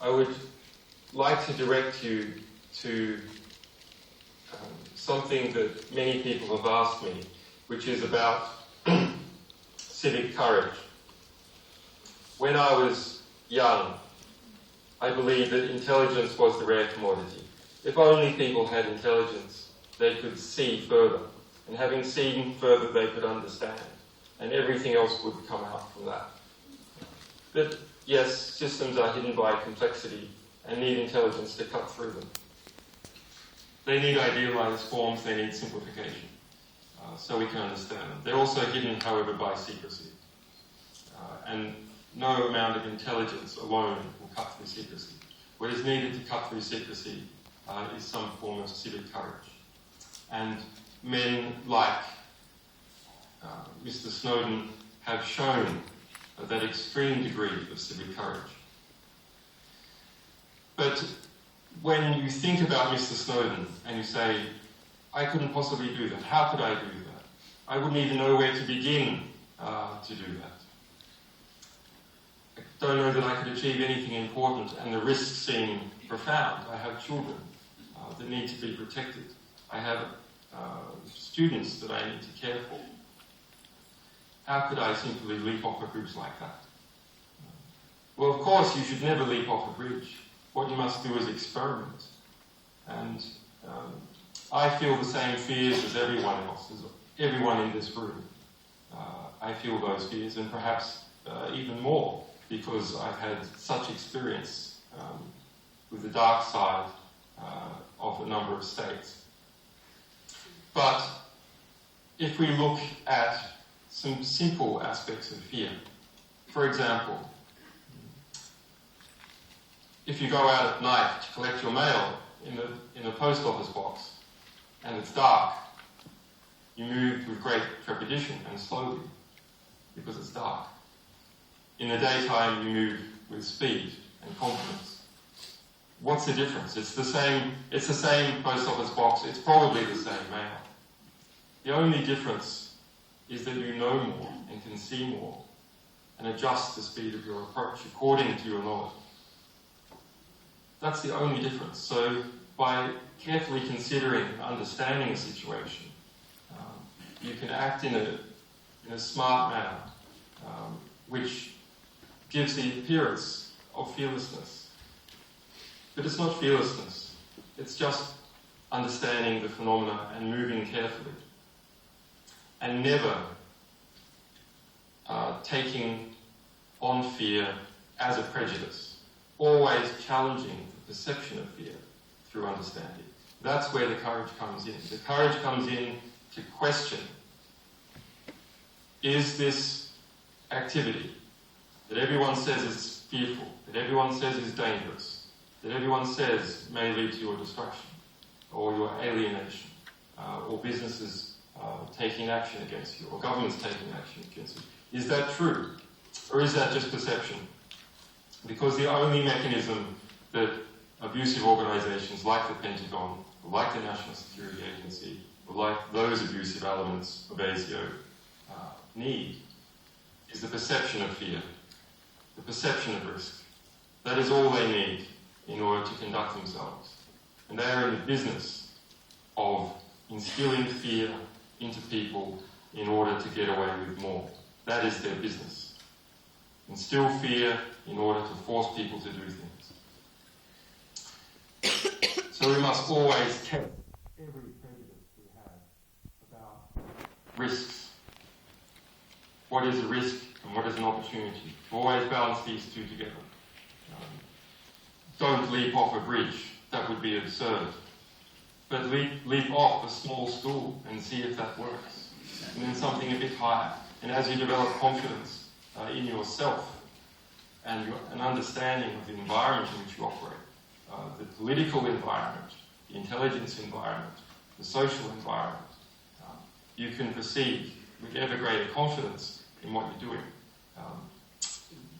I would like to direct you to something that many people have asked me, which is about civic courage. When I was young, I believed that intelligence was the rare commodity. If only people had intelligence, they could see further. And having seen further, they could understand. And everything else would come out from that. But yes, systems are hidden by complexity and need intelligence to cut through them. They need idealized forms, they need simplification, so we can understand them. They're also hidden, however, by secrecy. And no amount of intelligence alone will cut through secrecy. What is needed to cut through secrecy is some form of civic courage. And men like Mr. Snowden have shown that extreme degree of civic courage. But when you think about Mr. Snowden and you say, I couldn't possibly do that, how could I do that? I wouldn't even know where to begin to do that. I don't know that I could achieve anything important, and the risks seem profound. I have children that need to be protected. I have students that I need to care for. How could I simply leap off a bridge like that? Well, of course, you should never leap off a bridge. What you must do is experiment. And I feel the same fears as everyone else, as everyone in this room. I feel those fears, and perhaps even more, because I've had such experience with the dark side of a number of states. But if we look at some simple aspects of fear, for example, if you go out at night to collect your mail in the post office box and it's dark, you move with great trepidation and slowly because it's dark. In the daytime, you move with speed and confidence. What's the difference? It's the same post office box. It's probably the same mail. The only difference is that you know more and can see more and adjust the speed of your approach according to your knowledge. That's the only difference. So by carefully considering and understanding a situation, you can act in a smart manner, which gives the appearance of fearlessness. But it's not fearlessness. It's just understanding the phenomena and moving carefully. And never taking on fear as a prejudice. Always challenging the perception of fear through understanding. That's where the courage comes in. The courage comes in to question, is this activity that everyone says is fearful, that everyone says is dangerous, that everyone says may lead to your destruction, or your alienation, or businesses taking action against you, or governments taking action against you, is that true? Or is that just perception? Because the only mechanism that abusive organizations like the Pentagon, or like the National Security Agency, or like those abusive elements of ASIO need is the perception of fear, the perception of risk. That is all they need in order to conduct themselves. And they are in the business of instilling fear into people in order to get away with more. That is their business. Instill fear in order to force people to do things. So we must always test every prejudice we have about risks. What is a risk and what is an opportunity? Always balance these two together. Don't leap off a bridge. That would be absurd. But leap off a small stool and see if that works. And then something a bit higher. And as you develop confidence in yourself and an understanding of the environment in which you operate, the political environment, the intelligence environment, the social environment, you can proceed with ever greater confidence in what you're doing.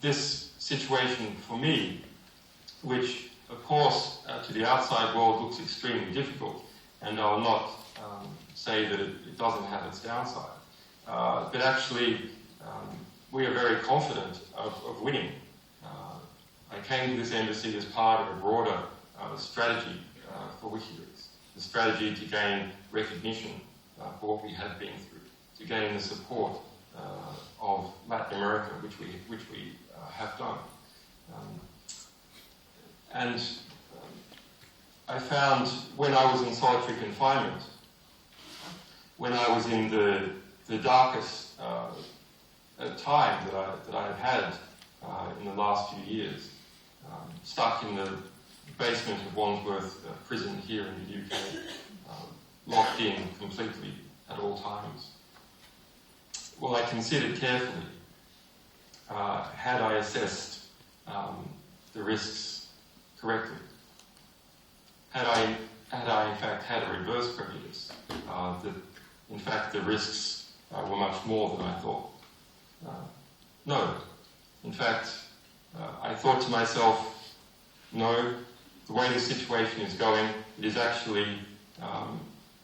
This situation for me, which of course to the outside world looks extremely difficult, and I'll not say that it doesn't have its downside, but actually we are very confident of winning. I came to this embassy as part of a broader strategy for WikiLeaks, the strategy to gain recognition for what we had been through, to gain the support of Latin America, which we have done. I found when I was in solitary confinement, when I was in the darkest time that I had in the last few years, stuck in the basement of Wandsworth prison here in the UK, locked in completely at all times. Well, I considered carefully, had I assessed the risks correctly? Had I in fact had a reverse prejudice, that in fact the risks were much more than I thought? No. In fact, I thought to myself, no, the way the situation is going, it is actually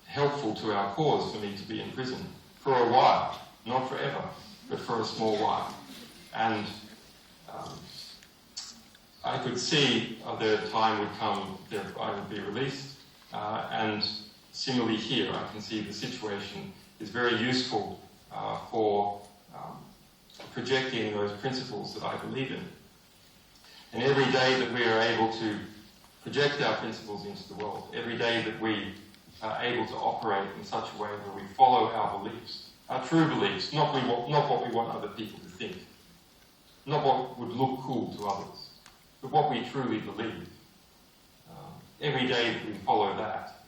helpful to our cause for me to be in prison for a while, not forever, but for a small while. And I could see the time would come that I would be released, and similarly here, I can see the situation is very useful for projecting those principles that I believe in. And every day that we are able to project our principles into the world, every day that we are able to operate in such a way where we follow our beliefs, our true beliefs, not what we want other people to think, not what would look cool to others, but what we truly believe. Every day that we follow that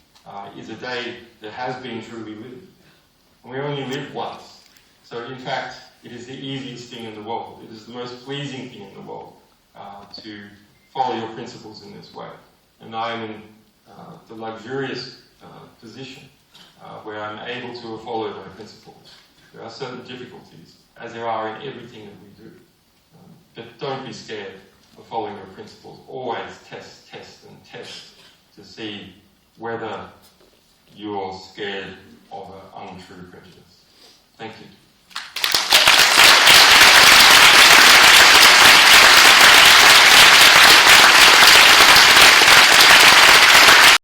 is a day that has been truly lived. And we only live once. So in fact, it is the easiest thing in the world. It is the most pleasing thing in the world to follow your principles in this way. And I am in the luxurious position where I'm able to follow those principles. There are certain difficulties, as there are in everything that we do. But don't be scared of following your principles. Always test, and test to see whether you're scared of an untrue prejudice. Thank you.